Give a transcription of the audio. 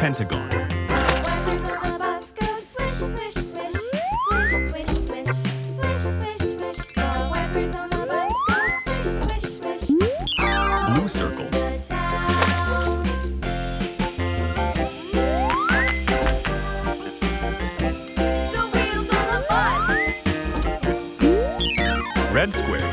pentagon. Wipers on the bus go swish, swish, swish. Swish, swish, swish. Swish, swish, swish. The wipers on the bus go swish, swish, swish. Blue circle. The town. The wheels on the bus. Red square.